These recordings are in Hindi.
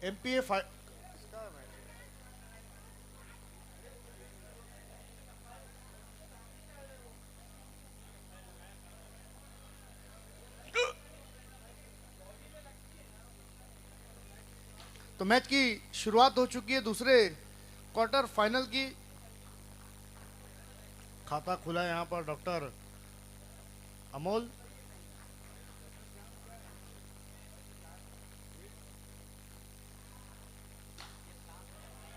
एमपीए तो मैच की शुरुआत हो चुकी है दूसरे क्वार्टर फाइनल की। खाता खुला है यहाँ पर डॉक्टर अमोल।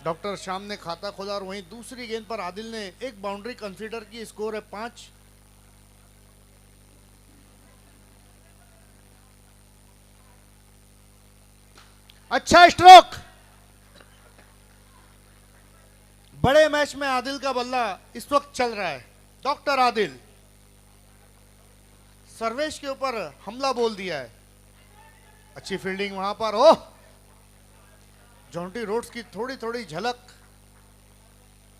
डॉक्टर श्याम ने खाता खोला और वहीं दूसरी गेंद पर आदिल ने एक बाउंड्री कंसीडर की। स्कोर है 5। अच्छा स्ट्रोक। बड़े मैच में आदिल का बल्ला इस वक्त चल रहा है। डॉक्टर आदिल सर्वेश के ऊपर हमला बोल दिया है। अच्छी फील्डिंग वहां पर। ओह, जॉन्टी रोड्स की थोड़ी थोड़ी झलक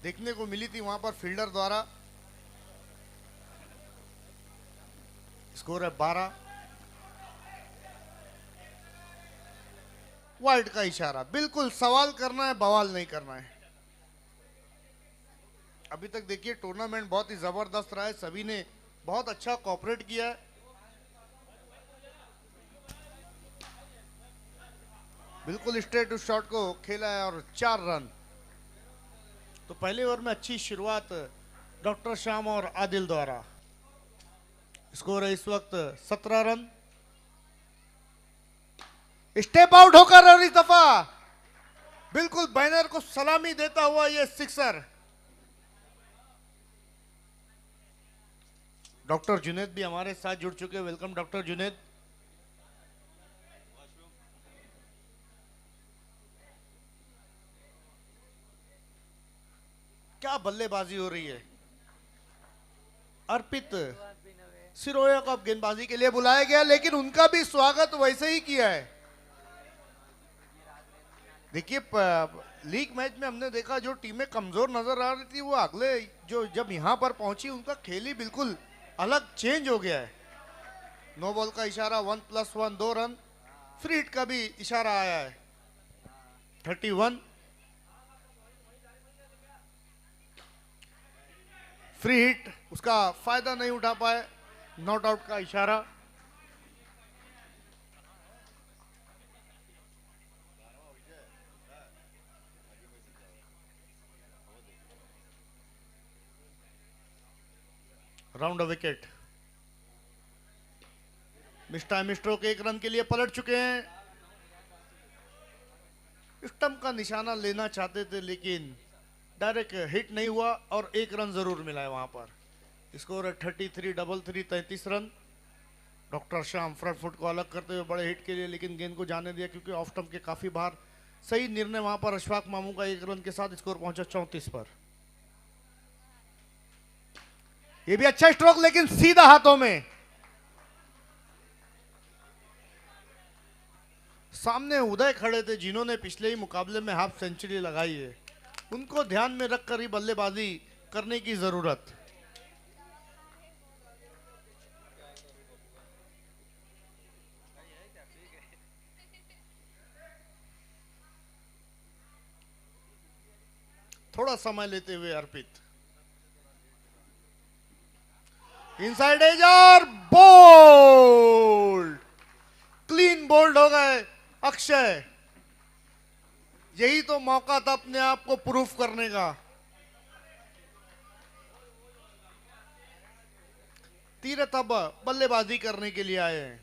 देखने को मिली थी वहां पर फील्डर द्वारा। स्कोर है 12। वाइड का इशारा। बिल्कुल सवाल करना है, बवाल नहीं करना है। अभी तक देखिए टूर्नामेंट बहुत ही जबरदस्त रहा है। सभी ने बहुत अच्छा कोऑपरेट किया है। बिल्कुल स्ट्रेट उस शॉट को खेला है और 4 रन। तो पहले ओवर में अच्छी शुरुआत डॉक्टर श्याम और आदिल द्वारा। स्कोर है इस वक्त 17 रन। स्टेप आउट होकर और इस दफा बिल्कुल बैनर को सलामी देता हुआ यह सिक्सर। डॉक्टर जुनेद भी हमारे साथ जुड़ चुके हैं। Welcome doctor Junaid. क्या बल्लेबाजी हो रही है। अर्पित सिरोया को अब गेंदबाजी के लिए बुलाया गया, लेकिन उनका भी स्वागत वैसे ही किया है। देखिए लीग मैच में हमने देखा जो टीमें कमजोर नजर आ रही थी वो अगले जो जब यहां पर पहुंची उनका खेल ही बिल्कुल अलग चेंज हो गया है। नो बॉल का इशारा। 1+1 2 रन। फ्री हिट का भी इशारा आया है। 31। फ्री हिट उसका फायदा नहीं उठा पाए। नॉट आउट का इशारा। Round wicket. Mister stroke 1 run के लिए पलट चुके हैं। स्टंप का निशाना लेना चाहते थे लेकिन डायरेक्ट हिट नहीं हुआ और 1 रन जरूर मिला है वहां पर। स्कोर है 33 double 3 33 run. Doctor Shyam front foot को अलग करते हुए बड़े हिट के लिए, लेकिन गेंद को जाने दिया क्योंकि ऑफ स्टंप के काफी बाहर। सही निर्णय वहां पर अशफाक मामू का 1 रन के साथ। स्कोर पहुंचा 34 पर। यह भी अच्छा स्ट्रोक लेकिन सीधा हाथों में। सामने उदय खड़े थे जिन्होंने पिछले ही मुकाबले में हाफ सेंचुरी लगाई है। उनको ध्यान में रखकर ही बल्लेबाजी करने की जरूरत। थोड़ा समय लेते हुए अर्पित। इनसाइड एज और बोल्ड। क्लीन बोल्ड हो गए अक्षय। यही तो मौका था अपने आप को प्रूफ करने का। तीरथ अब बल्लेबाजी करने के लिए आए हैं,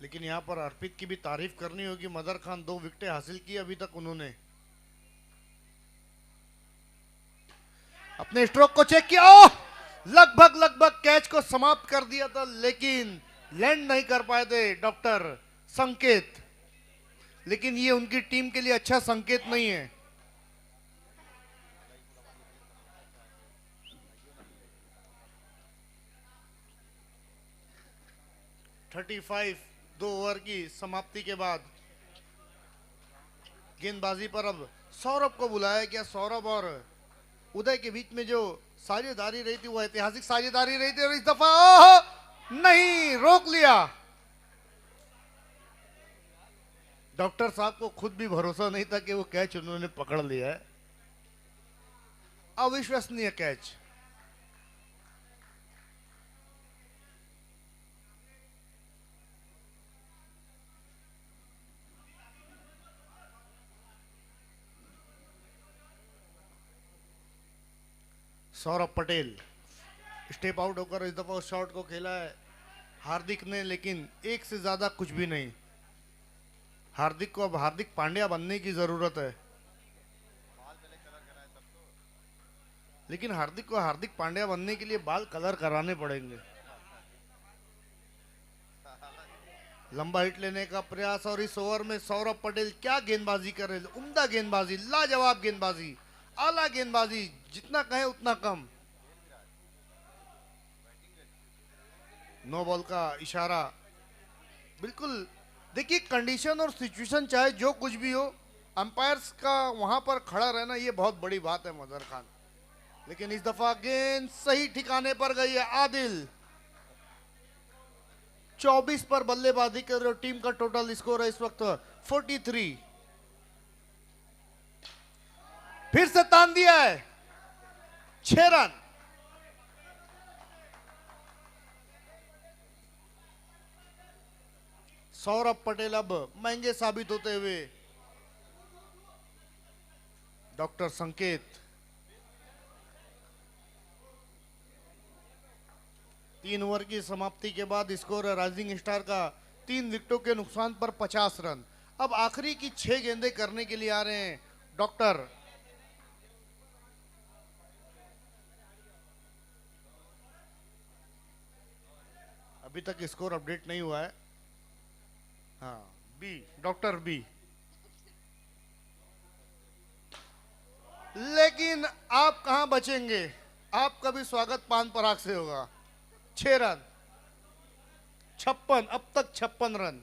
लेकिन यहां पर अर्पित की भी तारीफ करनी होगी। मदर खान 2 विकेटें हासिल की अभी तक उन्होंने। अपने स्ट्रोक को चेक किया। लगभग लगभग कैच को समाप्त कर दिया था लेकिन लैंड नहीं कर पाए थे डॉक्टर संकेत। लेकिन ये उनकी टीम के लिए अच्छा संकेत नहीं है। (35) 2 ओवर की समाप्ति के बाद गेंदबाजी पर अब सौरभ को बुलाया गया। सौरभ और उदय के बीच में जो साझेदारी रही थी वो ऐतिहासिक साझेदारी रही थी और इस दफा नहीं, रोक लिया। डॉक्टर साहब को खुद भी भरोसा नहीं था कि वो कैच उन्होंने पकड़ लिया है। अविश्वसनीय catch. Saurabh Patel step out होकर इस दफा उस शॉट को खेला है हार्दिक ने, लेकिन एक से ज्यादा कुछ भी नहीं। हार्दिक को अब हार्दिक पांड्या बनने की जरूरत है, लेकिन हार्दिक को हार्दिक पांड्या बनने के लिए बाल कलर कराने पड़ेंगे। लंबा हिट लेने का प्रयास, और इस ओवर में सौरभ पटेल क्या गेंदबाजी कर रहे हैं। उम्दा गेंदबाजी, लाजवाब गेंदबाजी, आला गेंदबाजी, जितना कहे उतना कम। नो बॉल का इशारा। बिल्कुल देखिए, कंडीशन और सिचुएशन चाहे जो कुछ भी हो, अंपायर्स का वहां पर खड़ा रहना ये बहुत बड़ी बात है मदर खान। लेकिन इस दफा गेंद सही ठिकाने पर गई है। आदिल 24 पर बल्लेबाजी कर रहे हो। टीम का टोटल स्कोर है इस वक्त 43। फिर से तान दिया है, 6 रन। सौरभ पटेल अब महंगे साबित होते हुए। डॉक्टर संकेत 3 ओवर की समाप्ति के बाद स्कोर है राइजिंग स्टार का 3 विकेटों के नुकसान पर 50 रन। अब आखिरी की 6 गेंदें करने के लिए आ रहे हैं डॉक्टर। अभी तक स्कोर अपडेट नहीं हुआ है। हाँ, बी, डॉक्टर बी। लेकिन आप कहां बचेंगे, आपका भी स्वागत पान पराग से होगा। 6 रन, 56, अब तक 56 रन।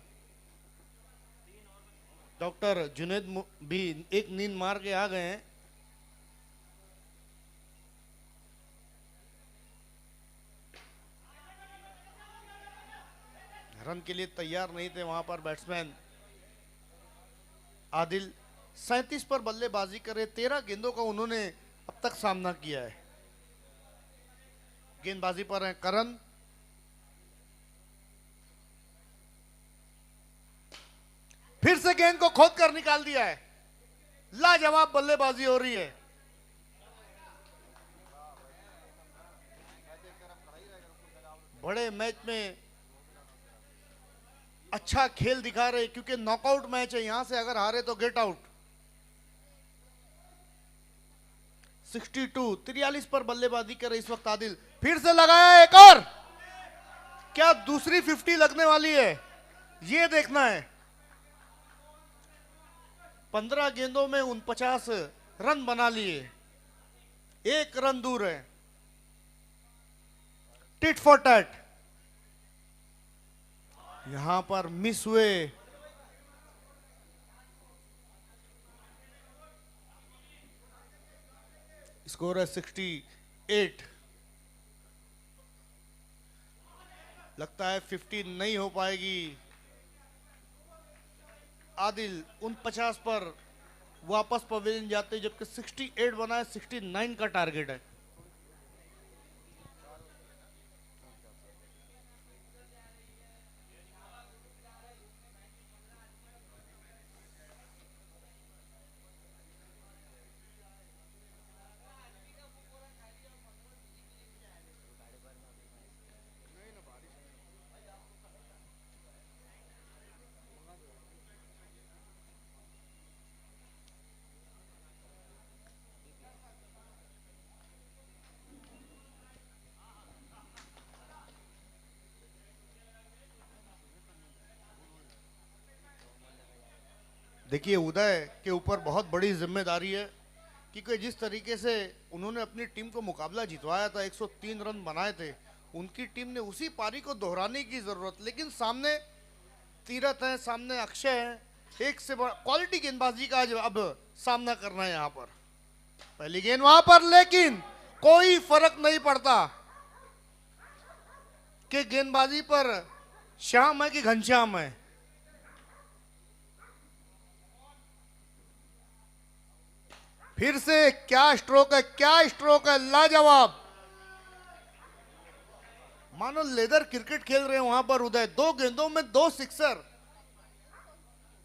डॉक्टर जुनेद भी एक नींद मार के आ गए हैं। रन के लिए तैयार नहीं थे वहां पर बैट्समैन। आदिल 37 पर बल्लेबाजी करे, 13 गेंदों का उन्होंने अब तक सामना किया है। गेंदबाजी पर है करण। फिर से गेंद को खोद कर निकाल दिया है। लाजवाब बल्लेबाजी हो रही है। बड़े मैच में अच्छा खेल दिखा रहे, क्योंकि नॉकआउट मैच है, यहां से अगर हारे तो गेट आउट। 43 पर बल्लेबाजी करे इस वक्त आदिल। फिर से लगाया एक और। क्या दूसरी 50 लगने वाली है, ये देखना है। 15 गेंदों में 49 रन बना लिए, 1 रन दूर है। Tit for tat. यहां पर मिस हुए। स्कोर है 68। लगता है 50 नहीं हो पाएगी। आदिल 49 पर वापस पवेलियन जाते, जबकि 68 बना है, 69 का टारगेट है। देखिए, उदय के ऊपर बहुत बड़ी जिम्मेदारी है, क्योंकि जिस तरीके से उन्होंने अपनी टीम को मुकाबला जितवाया था, 103 रन बनाए थे, उनकी टीम ने उसी पारी को दोहराने की जरूरत। लेकिन सामने तीरथ है, सामने अक्षय है, एक से बड़ा क्वालिटी गेंदबाजी का आज अब सामना करना है यहाँ पर। पहली गेंद वहां पर, लेकिन कोई फर्क नहीं पड़ता कि गेंदबाजी पर श्याम है कि घनश्याम है। फिर से क्या स्ट्रोक है, क्या स्ट्रोक है, लाजवाब। मानो लेदर क्रिकेट खेल रहे हैं वहां पर उदय। 2 गेंदों में 2 सिक्सर।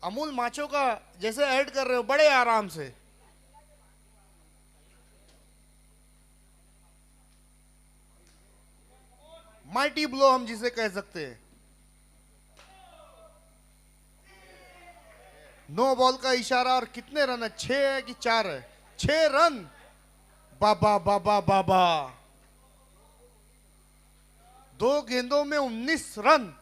अमूल माचो का जैसे ऐड कर रहे हो बड़े आराम से। माइटी ब्लो हम जिसे कह सकते हैं। नो बॉल का इशारा। और कितने रन है, 6 है कि 4 है? 6 रन। बाबा बाबा बाबा। 2 गेंदों में 19 रन।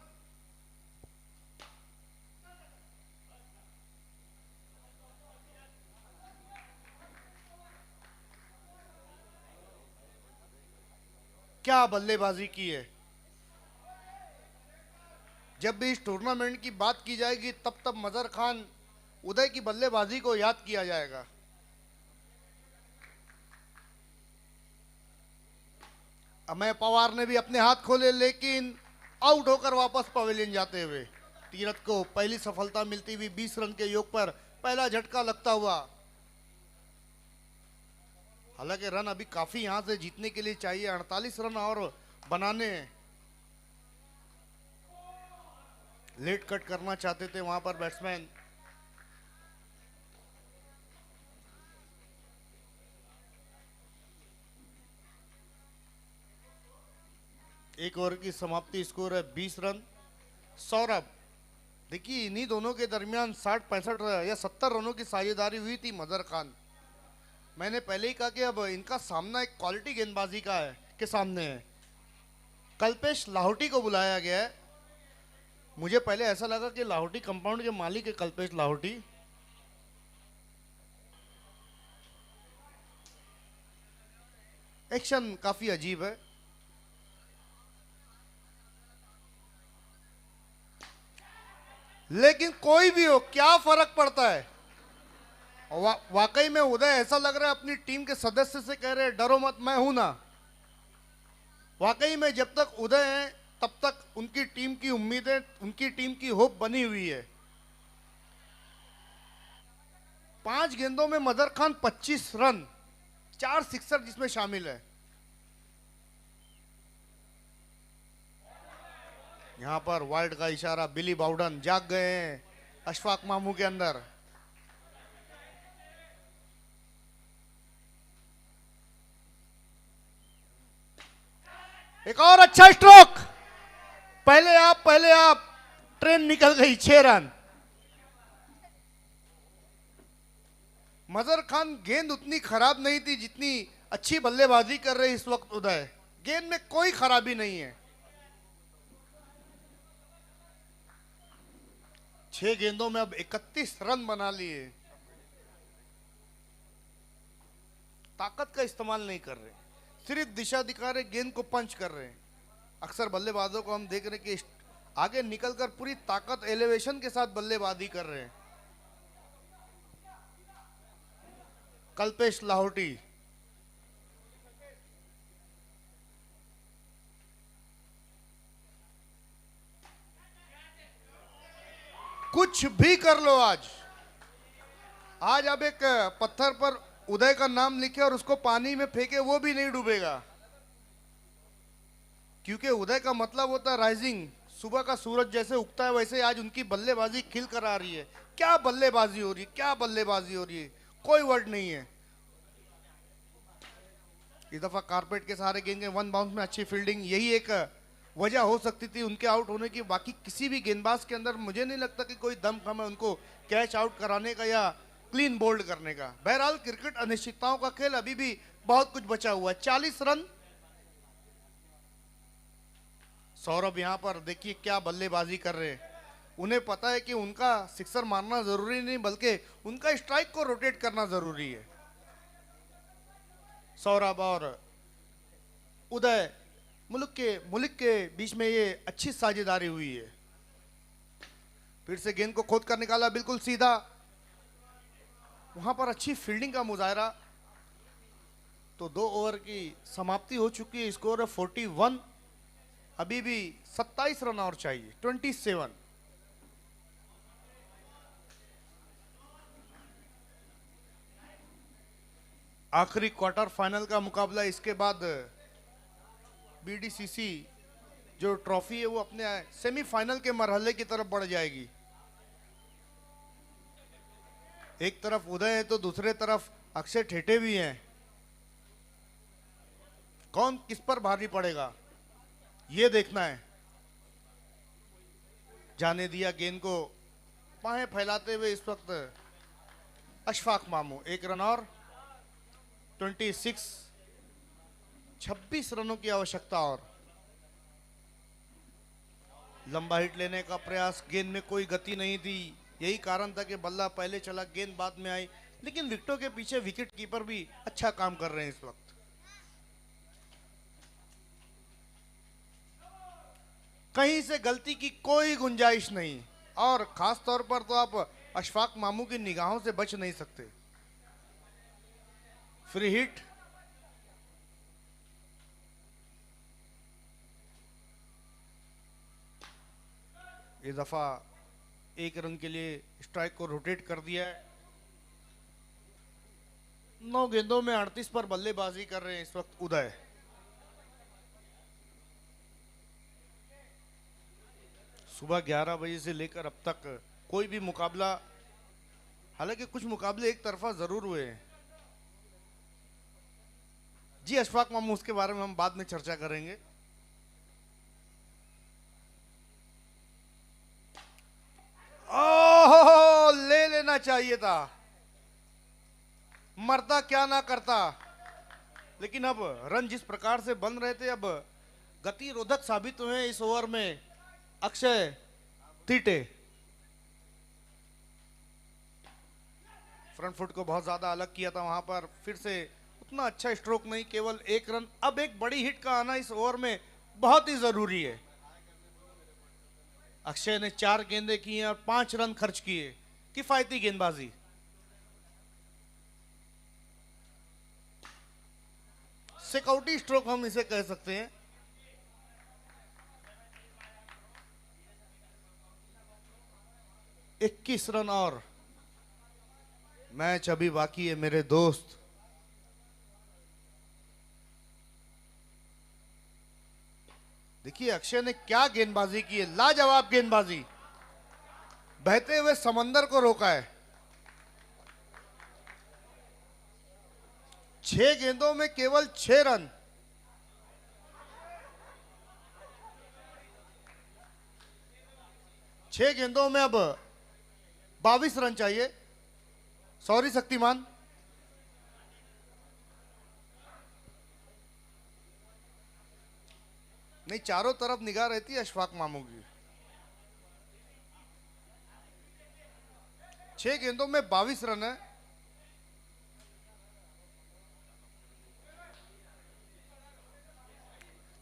क्या बल्लेबाजी की है। जब भी इस टूर्नामेंट की बात की जाएगी तब तब मजर खान उदय की बल्लेबाजी को याद किया जाएगा। अमय पवार ने भी अपने हाथ खोले, लेकिन आउट होकर वापस पवेलियन जाते हुए तीरथ को पहली सफलता मिलती हुई 20 रन के योग पर पहला झटका लगता हुआ। हालांकि रन अभी काफी यहां से जीतने के लिए चाहिए, 48 रन और बनाने। लेट कट करना चाहते थे वहां पर बैट्समैन। एक ओवर की समाप्ति, स्कोर है 20 रन। सौरभ, देखिए इन्हीं दोनों के दरमियान 60-65 या 70 रनों की साझेदारी हुई थी मजर खान। मैंने पहले ही कहा कि अब इनका सामना एक क्वालिटी गेंदबाजी का है के सामने है। कल्पेश लाहौटी को बुलाया गया है। मुझे पहले ऐसा लगा कि लाहौटी कंपाउंड के मालिक है कल्पेश लाहौटी। एक्शन काफी अजीब है। लेकिन कोई भी हो, क्या फर्क पड़ता है। वाकई में उदय ऐसा लग रहा है अपनी टीम के सदस्य से कह रहे हैं डरो मत, मैं हूं ना। वाकई में जब तक उदय है तब तक उनकी टीम की उम्मीदें, उनकी टीम की होप बनी हुई है। 5 गेंदों में मदर खान 25 रन, 4 सिक्सर जिसमें शामिल है। यहां पर वाइड का इशारा। बिली बाउडन जाग गए हैं अशफाक मामू के अंदर। एक और अच्छा स्ट्रोक। पहले आप। ट्रेन निकल गई। 6 रन। मजर खान गेंद उतनी खराब नहीं थी जितनी अच्छी बल्लेबाजी कर रहे इस वक्त उदय। गेंद में कोई खराबी नहीं है। 6 गेंदों में अब 31 रन बना लिए। ताकत का इस्तेमाल नहीं कर रहे, सिर्फ दिशा दिखा रहे, गेंद को पंच कर रहे हैं। अक्सर बल्लेबाजों को हम देख रहे हैं कि आगे निकलकर पूरी ताकत एलिवेशन के साथ बल्लेबाजी कर रहे हैं। कल्पेश लाहौटी। कुछ भी कर लो आज आप एक पत्थर पर उदय का नाम लिखे और उसको पानी में फेंके, वो भी नहीं डूबेगा। क्योंकि उदय का मतलब होता है राइजिंग। सुबह का सूरज जैसे उगता है वैसे आज उनकी बल्लेबाजी खिल कर आ रही है। क्या बल्लेबाजी हो रही है, क्या बल्लेबाजी हो रही है, कोई वर्ड नहीं है। इस दफा कारपेट के सहारे गेंद के 1 बाउंस में अच्छी फील्डिंग, यही एक वजह हो सकती थी उनके आउट होने की। बाकी किसी भी गेंदबाज के अंदर मुझे नहीं लगता कि कोई दम खम है उनको कैच आउट कराने का या क्लीन बोल्ड करने का। बहरहाल क्रिकेट अनिश्चितताओं का खेल, अभी भी बहुत कुछ बचा हुआ है। 40 रन। सौरभ यहां पर देखिए क्या बल्लेबाजी कर रहे हैं। उन्हें पता है कि उनका सिक्सर मारना जरूरी नहीं, बल्कि उनका स्ट्राइक को रोटेट करना जरूरी है। सौरभ और उदय, मुल्क के बीच में ये अच्छी साझेदारी हुई है। फिर से गेंद को खोद कर निकाला, बिल्कुल सीधा। वहां पर अच्छी फील्डिंग का मुजाहरा। तो 2 ओवर की समाप्ति हो चुकी है। स्कोर है 41। अभी भी 27 रन और चाहिए। 27। आखिरी क्वार्टर फाइनल का मुकाबला। इसके बाद बीडीसीसी जो ट्रॉफी है वो अपने सेमीफाइनल के मरहले की तरफ बढ़ जाएगी। एक तरफ उदय है तो दूसरे तरफ अक्षय ठेठे भी हैं। कौन किस पर भारी पड़ेगा ये देखना है। जाने दिया गेंद को, बाहें फैलाते हुए इस वक्त अशफाक मामू। एक रन और 26 रनों की आवश्यकता। और लंबा हिट लेने का प्रयास, गेंद में कोई गति नहीं थी। यही कारण था कि बल्ला पहले चला, गेंद बाद में आई। लेकिन विकेटों के पीछे विकेट कीपर भी अच्छा काम कर रहे हैं इस वक्त। कहीं से गलती की कोई गुंजाइश नहीं। और खास तौर पर तो आप अशफाक मामू की निगाहों से बच नहीं सकते। फ्री हिट, इस दफा एक रन के लिए स्ट्राइक को रोटेट कर दिया है। 9 गेंदों में 38 पर बल्लेबाजी कर रहे हैं इस वक्त उदय। सुबह 11 बजे से लेकर अब तक कोई भी मुकाबला, हालांकि कुछ मुकाबले एक तरफा जरूर हुए हैं। जी अशफाक मामू, उसके बारे में हम बाद में चर्चा करेंगे। ओह, ले लेना चाहिए था, मरता क्या ना करता। लेकिन अब रन जिस प्रकार से बन रहे थे, अब गतिरोधक साबित हुए इस ओवर में अक्षय तीटे। फ्रंट फुट को बहुत ज्यादा अलग किया था, वहां पर फिर से उतना अच्छा स्ट्रोक नहीं, केवल एक रन। अब एक बड़ी हिट का आना इस ओवर में बहुत ही जरूरी है। अक्षय ने 4 गेंदें की हैं और 5 रन खर्च किए। किफायती गेंदबाजी। सिक्योरिटी स्ट्रोक हम इसे कह सकते हैं। इक्कीस रन और मैच अभी बाकी है मेरे दोस्त। देखिए अक्षय ने क्या गेंदबाजी की है, लाजवाब गेंदबाजी। बहते हुए समंदर को रोका है। 6 गेंदों में केवल 6 रन। छह गेंदों में अब 22 रन चाहिए। सॉरी शक्तिमान। नहीं, चारों तरफ निगाह रहती है अशफाक मामू की। 6 गेंदों में 22 रन है।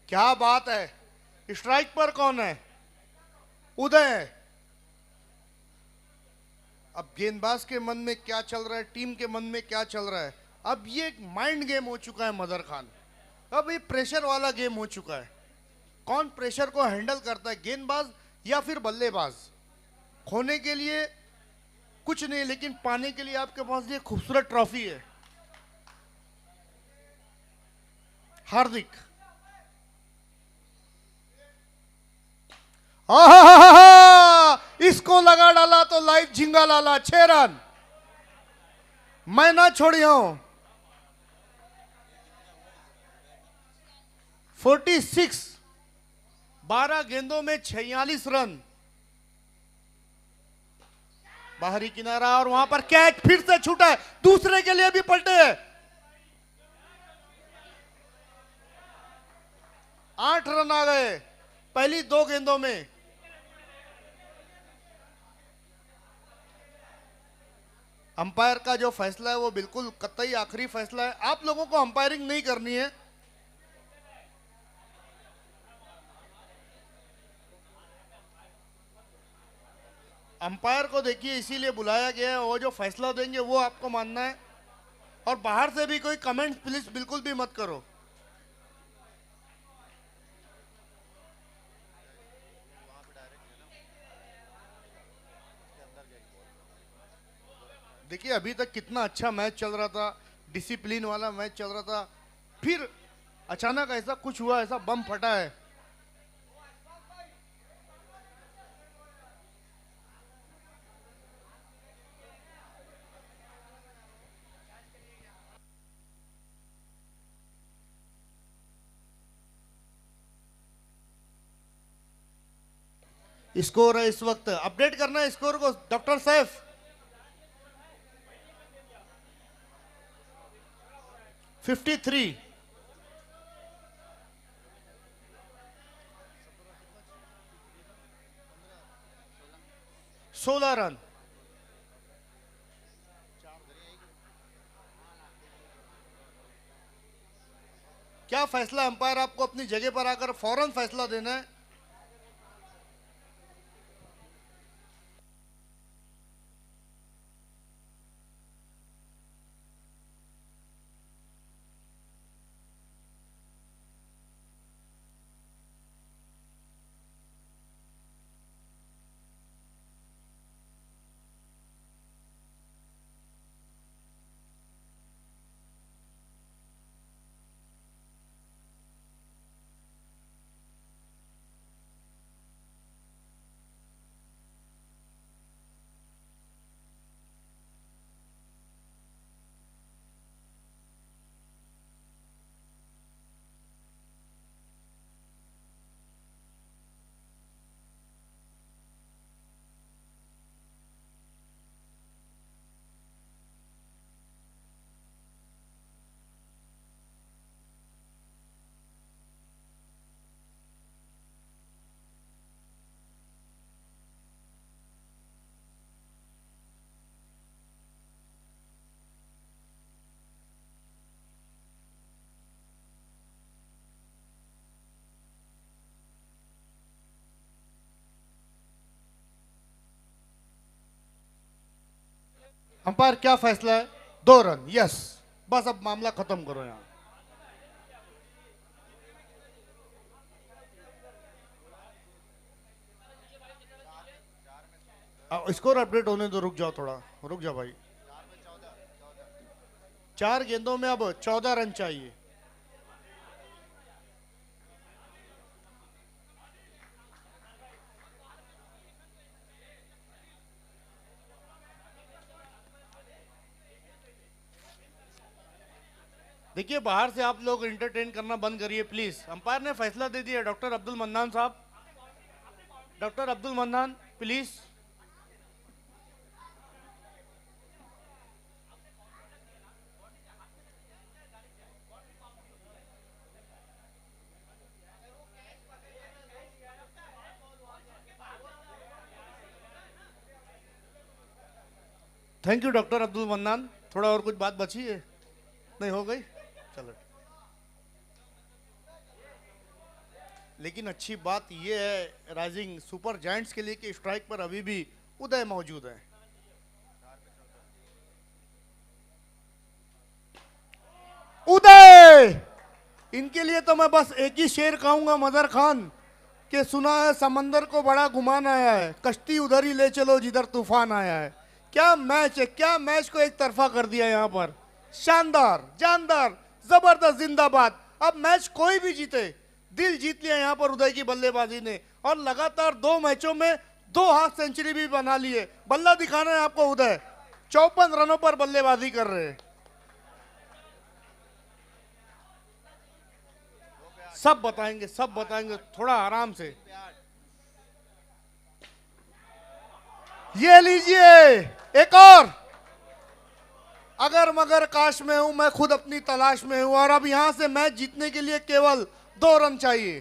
क्या बात है। स्ट्राइक पर कौन है? उदय है। अब गेंदबाज के मन में क्या चल रहा है, टीम के मन में क्या चल रहा है, अब ये एक माइंड गेम हो चुका है मदर खान। अब ये प्रेशर वाला गेम हो चुका है। कौन प्रेशर को हैंडल करता है, गेंदबाज या फिर बल्लेबाज? खोने के लिए कुछ नहीं, लेकिन पाने के लिए आपके पास ये खूबसूरत ट्रॉफी है। हार्दिक, इसको लगा डाला तो लाइव झिंगा लाला। 6 रन, मैं ना छोड़िया हूं। 46, 12 गेंदों में 46 रन। बाहरी किनारा और वहां पर कैच फिर से छूटा है, दूसरे के लिए भी पलटे है। 8 रन आ गए पहली 2 गेंदों में। अंपायर का जो फैसला है वो बिल्कुल कतई आखिरी फैसला है। आप लोगों को अंपायरिंग नहीं करनी है। अंपायर को देखिए इसीलिए बुलाया गया है, वो जो फैसला देंगे वो आपको मानना है। और बाहर से भी कोई कमेंट प्लीज बिल्कुल भी मत करो। देखिए अभी तक कितना अच्छा मैच चल रहा था। डिसिप्लिन वाला मैच चल रहा था, फिर अचानक ऐसा कुछ हुआ, ऐसा बम फटा है। स्कोर है इस वक्त, अपडेट करना है स्कोर को डॉक्टर सैफ। 53। 16 रन। क्या फैसला अंपायर आपको अपनी जगह पर आकर फौरन फैसला देना है। अंपायर क्या फैसला है। 2 रन, यस। बस अब मामला खत्म करो यहां। स्कोर अपडेट होने दो, रुक जाओ थोड़ा, रुक जाओ भाई। 4 गेंदों में अब 14 रन चाहिए। देखिए बाहर से आप लोग एंटरटेन करना बंद करिए प्लीज। अंपायर ने फैसला दे दिया। डॉक्टर अब्दुल मन्नान साहब, doctor Abdul mannan please. Thank you doctor Abdul mannan. थोड़ा और कुछ बात बची है? नहीं, हो गई, चलो। लेकिन अच्छी बात यह है राइजिंग सुपर जायंट्स के लिए कि स्ट्राइक पर अभी भी उदय मौजूद है। उदय, इनके लिए तो मैं बस एक ही शेर कहूंगा मदर खान के, सुना है समंदर को बड़ा गुमान आया है, कश्ती उधर ही ले चलो जिधर तूफान आया है। क्या मैच है, क्या मैच को एक तरफा कर दिया यहां पर। शानदार, जानदार, जबरदस्त, जिंदाबाद। अब मैच कोई भी जीते, दिल जीत लिया यहां पर उदय की बल्लेबाजी ने, और लगातार 2 मैचों में 2 हाफ सेंचुरी भी बना लिए। बल्ला दिखाना है आपको उदय। 54 रनों पर बल्लेबाजी कर रहे हैं। सब बताएंगे, सब बताएंगे, थोड़ा आराम से। ये लीजिए एक और। अगर मगर काश में हूं, मैं खुद अपनी तलाश में हूं, और अब यहां से मैच जीतने के लिए केवल 2 रन चाहिए।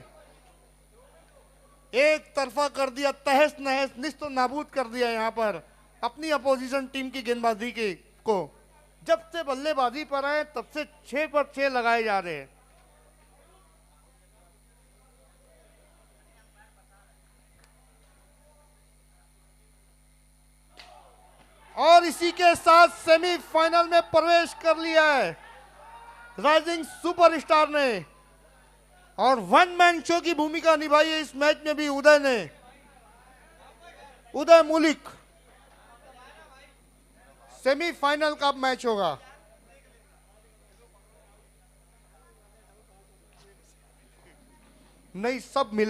एक तरफा कर दिया, तहस नहस, निस्तो नाबूद कर दिया यहां पर अपनी अपोजिशन टीम की गेंदबाजी के को। जब से बल्लेबाजी पर आए तब से 6 पर 6 लगाए जा रहे हैं। और इसी के साथ सेमीफाइनल में प्रवेश कर लिया है राइजिंग सुपरस्टार ने, और वन मैन शो की भूमिका निभाई है इस मैच में भी उदय ने। उदय मुलिक। सेमीफाइनल का मैच होगा। नहीं सब मिले